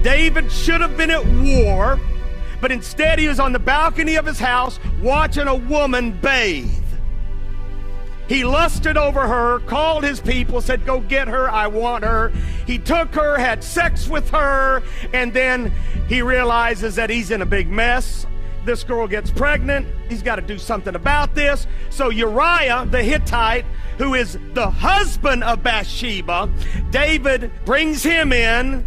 David should have been at war, but instead he was on the balcony of his house watching a woman bathe. He lusted over her, called his people, said, go get her, I want her. He took her, had sex with her, and then he realizes that he's in a big mess. This girl gets pregnant. He's got to do something about this. So Uriah the Hittite, who is the husband of Bathsheba, David brings him in,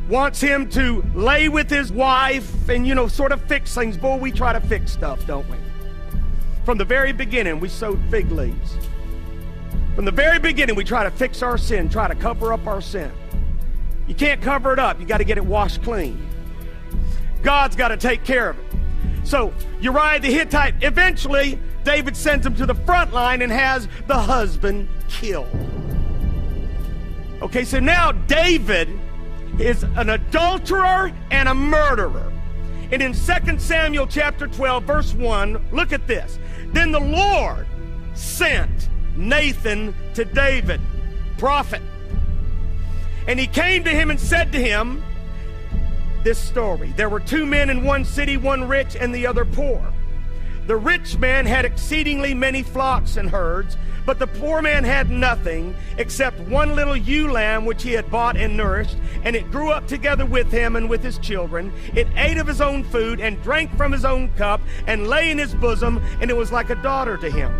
wants him to lay with his wife and, sort of fix things. Boy, we try to fix stuff, don't we? From the very beginning, we sowed fig leaves. From the very beginning, we try to fix our sin, try to cover up our sin. You can't cover it up. You got to get it washed clean. God's got to take care of it. So Uriah the Hittite, eventually, David sends him to the front line and has the husband killed. Okay, so now David is an adulterer and a murderer. And in 2 Samuel chapter 12, verse 1, look at this. Then the Lord sent Nathan to David, prophet. And he came to him and said to him this story. There were two men in one city, one rich and the other poor. The rich man had exceedingly many flocks and herds, but the poor man had nothing except one little ewe lamb which he had bought and nourished, and it grew up together with him and with his children. It ate of his own food and drank from his own cup and lay in his bosom, and it was like a daughter to him.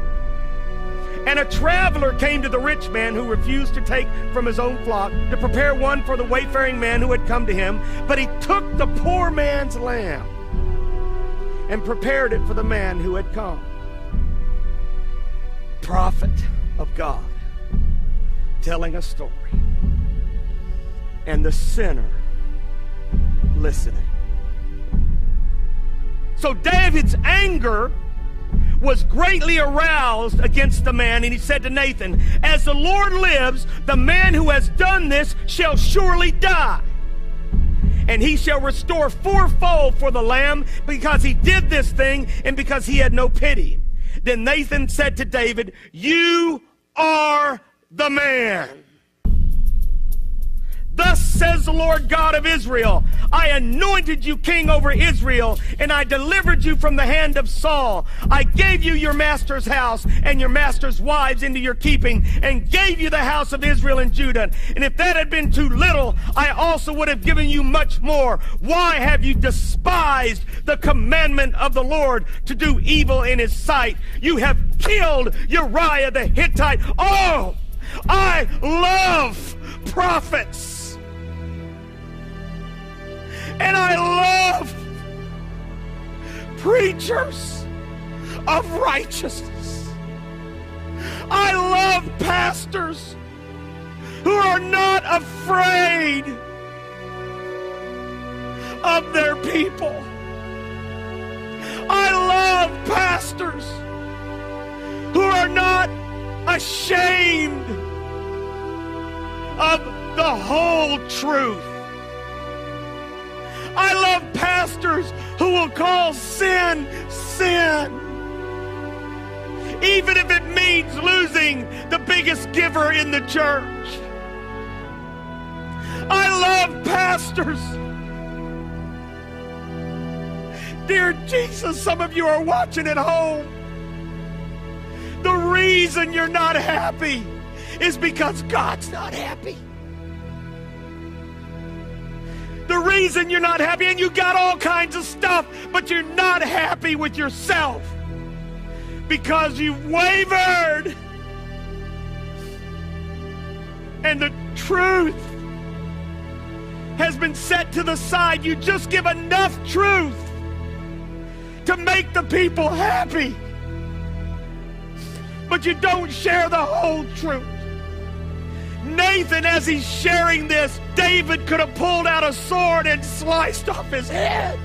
And a traveler came to the rich man who refused to take from his own flock to prepare one for the wayfaring man who had come to him, but he took the poor man's lamb and prepared it for the man who had come. Prophet of God telling a story, and the sinner listening. So David's anger was greatly aroused against the man, and he said to Nathan, as the Lord lives, the man who has done this shall surely die, and he shall restore fourfold for the lamb, because he did this thing and because he had no pity. Then Nathan said to David, you are the man. Thus says the Lord God of Israel, I anointed you king over Israel, and I delivered you from the hand of Saul. I gave you your master's house and your master's wives into your keeping, and gave you the house of Israel and Judah. And if that had been too little, I also would have given you much more. Why have you despised the commandment of the Lord to do evil in his sight? You have killed Uriah the Hittite. Oh, I love prophets. And I love preachers of righteousness. I love pastors who are not afraid of their people. I love pastors who are not ashamed of the whole truth. I love pastors who will call sin, sin, even if it means losing the biggest giver in the church. I love pastors. Dear Jesus, some of you are watching at home. The reason you're not happy is because God's not happy. The reason you're not happy, and you got all kinds of stuff, but you're not happy with yourself because you've wavered. And the truth has been set to the side. You just give enough truth to make the people happy, but you don't share the whole truth. Nathan, as he's sharing this, David could have pulled out a sword and sliced off his head.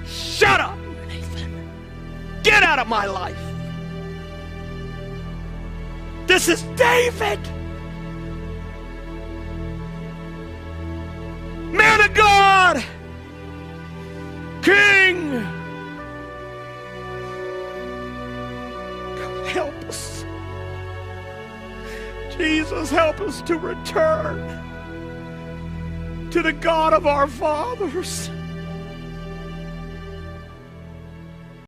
Shut up, Nathan. Get out of my life. This is David. Man of God. King. God, help us. Jesus, help us to return to the God of our fathers.